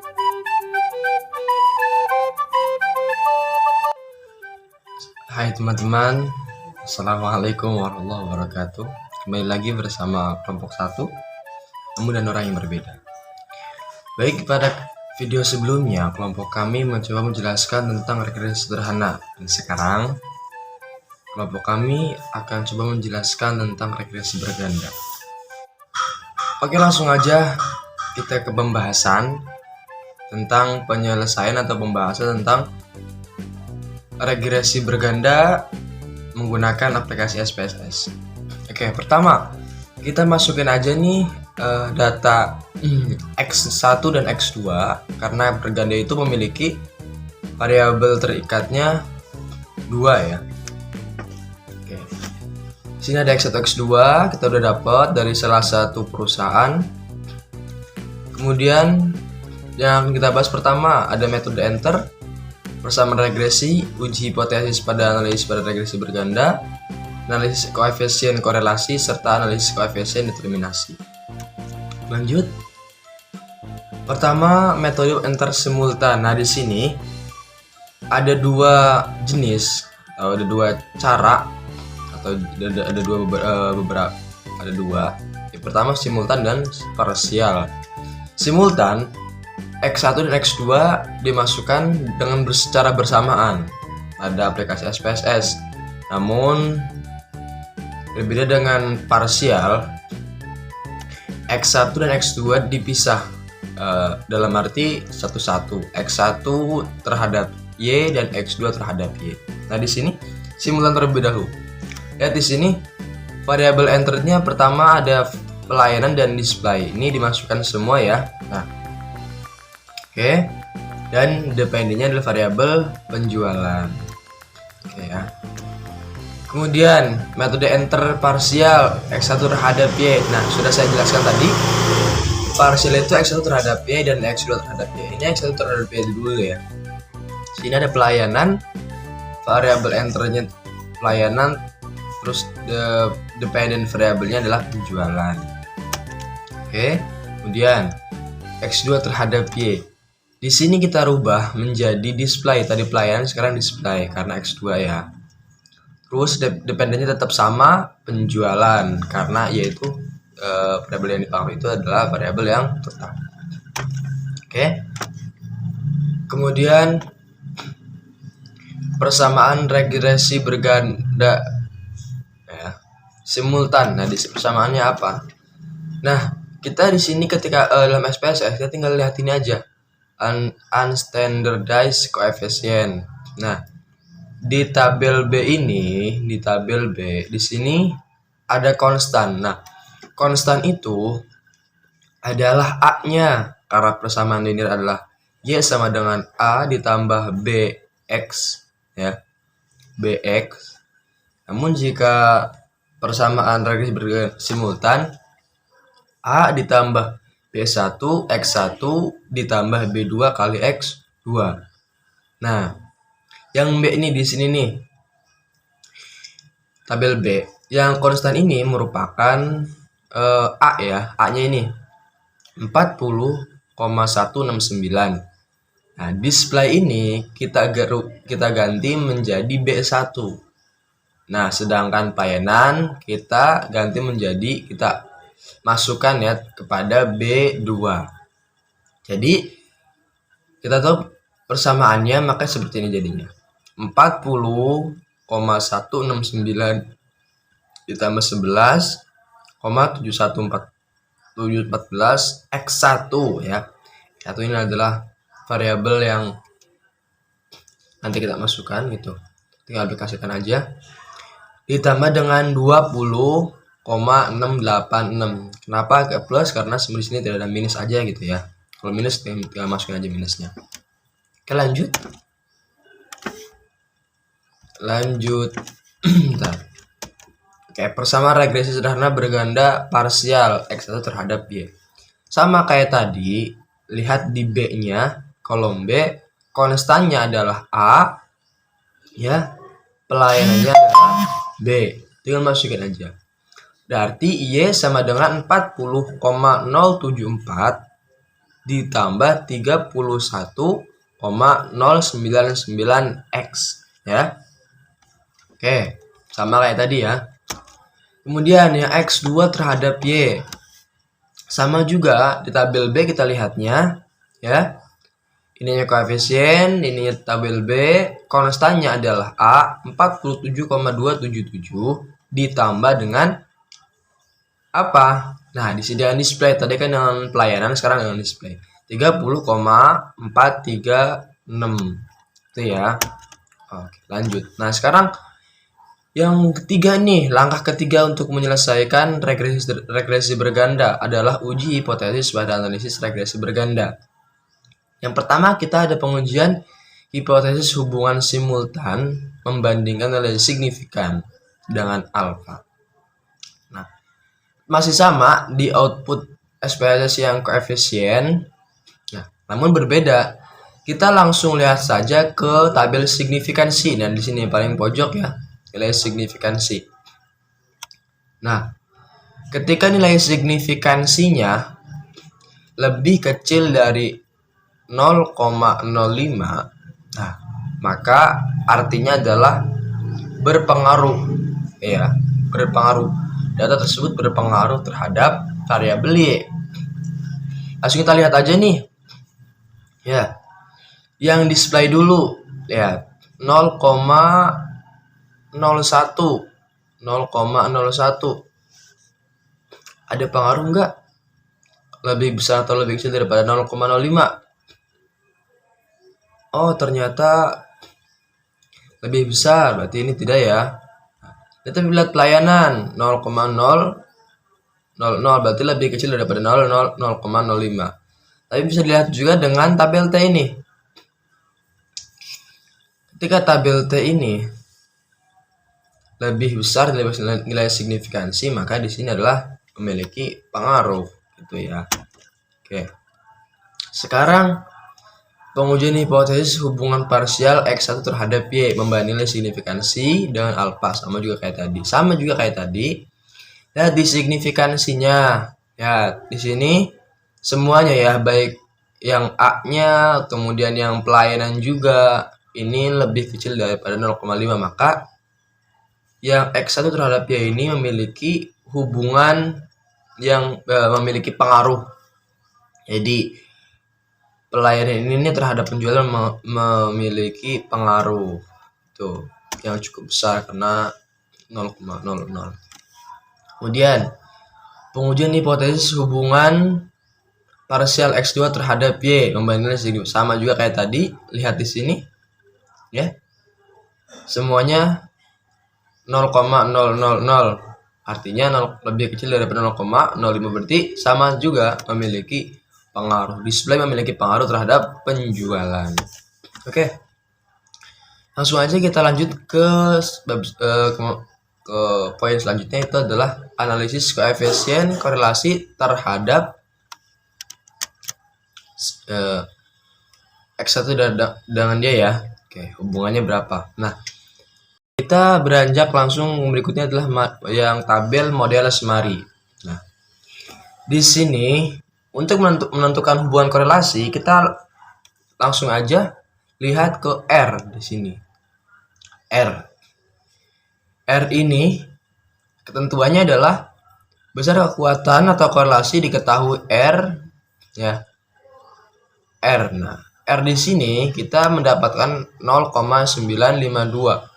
Hai teman-teman, Assalamualaikum warahmatullahi wabarakatuh. Kembali lagi bersama kelompok 1, Kamu dan Orang yang Berbeda. Baik, pada video sebelumnya kelompok kami mencoba menjelaskan tentang regresi sederhana. Dan sekarang kelompok kami akan coba menjelaskan tentang regresi berganda. Oke, langsung aja kita ke pembahasan tentang penyelesaian atau pembahasan tentang regresi berganda menggunakan aplikasi SPSS. Oke, pertama kita masukin aja nih data X1 dan X2 karena berganda itu memiliki variabel terikatnya 2 ya. Oke. Sini ada X1 X2 kita udah dapat dari salah satu perusahaan. Kemudian yang kita bahas pertama ada metode enter, persamaan regresi, uji hipotesis pada analisis pada regresi berganda, analisis koefisien korelasi, serta analisis koefisien determinasi. Lanjut. Pertama, metode enter simultan. Nah, di sini ada dua jenis atau ada dua cara atau ada beberapa ada dua. Yang pertama simultan dan parsial. Simultan X1 dan X2 dimasukkan dengan secara bersamaan pada aplikasi SPSS. Namun berbeda dengan parsial, X1 dan X2 dipisah dalam arti satu-satu. X1 terhadap Y dan X2 terhadap Y. Nah, di sini simultan terlebih dahulu. Lihat di sini variabel enternya pertama ada pelayanan dan display. Ini dimasukkan semua ya. Nah, oke, dan dependennya adalah variabel penjualan. Oke ya. Kemudian metode enter parsial X1 terhadap Y. Nah, sudah saya jelaskan tadi. Parsial itu X1 terhadap Y dan X2 terhadap Y. Ini X1 terhadap Y dulu ya. Sini ada pelayanan, variabel enternya pelayanan, terus dependent variabelnya adalah penjualan. Oke. Kemudian X2 terhadap Y. Di sini kita rubah menjadi display. Tadi pelayanan, sekarang display karena X2 ya. Terus dependennya tetap sama, penjualan, karena yaitu variabel yang dipakai itu adalah variabel yang tetap. Oke. Kemudian persamaan regresi berganda ya, simultan. Nah, di persamaannya apa? Nah, kita di sini ketika dalam SPSS kita tinggal lihat ini aja. Unstandardized coefficient. Nah, di tabel B ini, di sini ada konstan. Nah, konstan itu adalah A-nya karena persamaan linear adalah Y sama dengan A ditambah BX ya. BX. Namun jika persamaan regresi berganda simultan, A ditambah B1 X1 ditambah B2 kali X2. Nah, yang B ini di sini nih. Tabel B. Yang konstan ini merupakan A ya. A-nya ini 40,169. Nah, display ini kita ganti menjadi B1. Nah, sedangkan pelayanan kita ganti menjadi kita masukkan ya kepada B2. Jadi kita tahu persamaannya, maka seperti ini jadinya. 40,169 ditambah 11,714 X1 ya. X1 ini adalah variabel yang nanti kita masukkan gitu. Tinggal aplikasikan aja. Ditambah dengan 20,686. Kenapa agak plus? Karena di sini tidak ada minus aja gitu ya. Kalau minus tinggal masukin aja minusnya. Oke, lanjut. Oke, persamaan regresi sederhana berganda parsial X1 terhadap Y. Sama kayak tadi, lihat di B-nya, kolom B, konstannya adalah A, ya, pelayanannya adalah B. Tinggal masukin aja. Berarti Y sama dengan 40,074 ditambah 31,099 X ya. Oke, sama kayak tadi ya. Kemudian yang X2 terhadap Y. Sama juga di tabel B kita lihatnya ya. Ininya koefisien, ininya tabel B, konstannya adalah A 47,277 ditambah dengan apa? Nah, di sini dengan display. Tadi kan dengan pelayanan, sekarang dengan display. 30,436. Itu ya. Oke, lanjut. Nah, sekarang yang ketiga nih, langkah ketiga untuk menyelesaikan regresi berganda adalah uji hipotesis pada analisis regresi berganda. Yang pertama, kita ada pengujian hipotesis hubungan simultan membandingkan nilai signifikan dengan alfa. Nah, masih sama di output SPSS yang koefisien, nah, namun berbeda. Kita langsung lihat saja ke tabel signifikansi. Nah, di sini paling pojok ya, nilai signifikansi. Nah, ketika nilai signifikansinya lebih kecil dari 0,05, nah, maka artinya adalah berpengaruh ya, berpengaruh. Data tersebut berpengaruh terhadap variabel Y. Langsung kita lihat aja nih. Ya. Yang display dulu ya, 0,01. Ada pengaruh enggak? Lebih besar atau lebih kecil daripada 0,05? Oh, ternyata lebih besar, berarti ini tidak ya. Kita lihat pelayanan 0,000, berarti lebih kecil daripada 0,05. Tapi bisa dilihat juga dengan tabel T ini. Ketika tabel T ini lebih besar dari nilai signifikansi, maka di sini adalah memiliki pengaruh, gitu ya. Oke. Sekarang pengujian hipotesis hubungan parsial X1 terhadap Y membanding nilai signifikansi dengan alfa, sama juga kayak tadi. Lihat di signifikansinya. Ya, di sini semuanya ya, baik yang A-nya, kemudian yang pelayanan juga, ini lebih kecil daripada 0,5, maka yang X1 terhadap Y ini memiliki hubungan yang memiliki pengaruh. Jadi pelayanan ini terhadap penjualan memiliki pengaruh tuh yang cukup besar karena 0,00. Kemudian pengujian hipotesis hubungan parsial X2 terhadap Y membandingkan sama juga kayak tadi. Lihat di sini ya, semuanya 0,000, artinya lebih kecil daripada 0,05, berarti sama juga memiliki pengaruh. Display memiliki pengaruh terhadap penjualan. Oke, langsung aja kita lanjut ke poin selanjutnya, itu adalah analisis koefisien korelasi terhadap X1 dengan dia ya. Oke, hubungannya berapa? Nah, kita beranjak langsung berikutnya adalah yang tabel model Semari. Nah, di sini untuk menentukan hubungan korelasi, kita langsung aja lihat ke R di sini. R ini ketentuannya adalah besar kekuatan atau korelasi diketahui R ya. Nah, R di sini kita mendapatkan 0,952.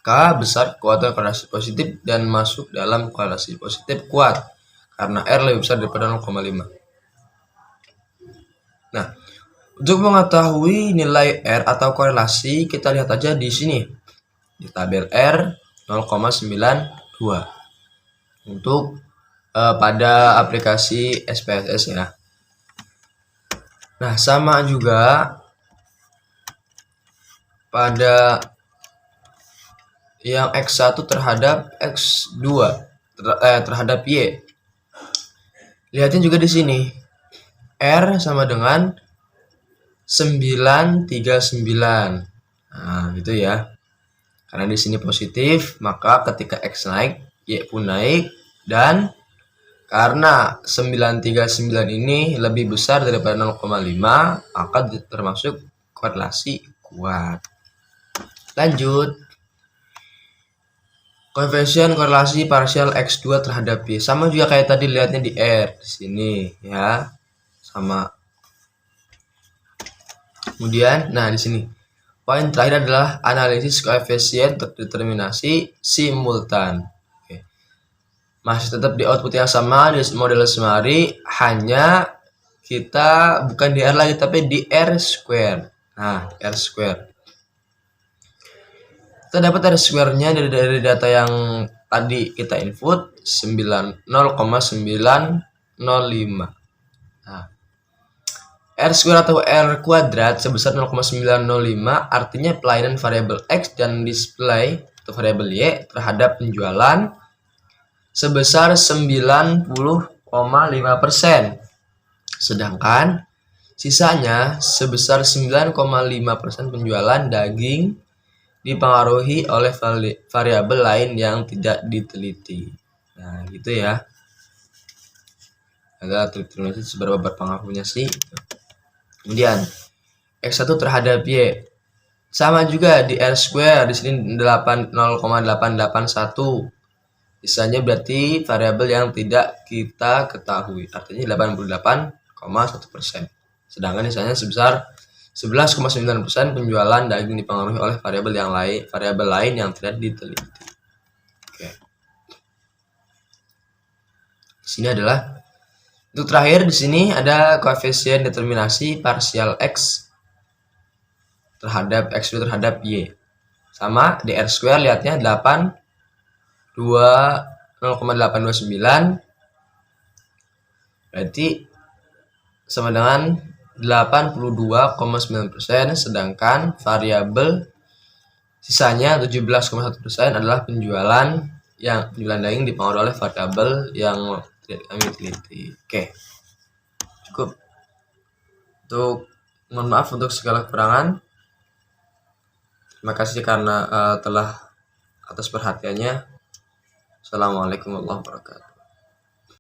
Maka besar kekuatan korelasi positif dan masuk dalam korelasi positif kuat karena R lebih besar daripada 0,5. Nah, untuk mengetahui nilai R atau korelasi, kita lihat aja di sini di tabel R 0,92 untuk pada aplikasi SPSS ya. Nah, sama juga pada yang X1 terhadap X2 terhadap Y. Lihatnya juga di sini. R sama dengan 939. Nah, gitu ya. Karena di sini positif, maka ketika X naik, Y pun naik, dan Karena 939 ini lebih besar daripada 0,5, maka termasuk korelasi kuat. Lanjut. Koefisien korelasi parsial X2 terhadap Y. Sama juga kayak tadi, lihatnya di R. Di sini ya. Sama. Kemudian, nah di sini. Poin terakhir adalah analisis koefisien determinasi simultan. Oke. Masih tetap di output yang sama di model semari, hanya kita bukan di R lagi tapi di R square. Nah, R square. Kita dapat R square-nya dari data yang tadi kita input 0,905. Nah, R square atau R kuadrat sebesar 0,905 artinya pelainan variabel X dan display atau variabel Y terhadap penjualan sebesar 90,5%. Sedangkan sisanya sebesar 9,5% penjualan daging dipengaruhi oleh variabel lain yang tidak diteliti. Nah, gitu ya. Ada determinasi seberapa berpengaruhnya sih. Kemudian X1 terhadap Y. Sama juga di R square, di sini 0,881. Sisanya berarti variabel yang tidak kita ketahui. Artinya 88,1%. Sedangkan sisanya sebesar 11,9% penjualan daging dipengaruhi oleh variabel lain yang tidak diteliti. Oke. Di sini adalah untuk terakhir, di sini ada koefisien determinasi parsial X terhadap X2 terhadap Y. Sama di R square, lihatnya 0,829 berarti sama dengan 82,9%, sedangkan variabel sisanya 17,1% adalah penjualan daging dipengaruhi oleh variabel yang tidak kami teliti. Oke, cukup. Mohon maaf untuk segala kekurangan. Terima kasih karena telah atas perhatiannya. Assalamualaikum warahmatullahi wabarakatuh.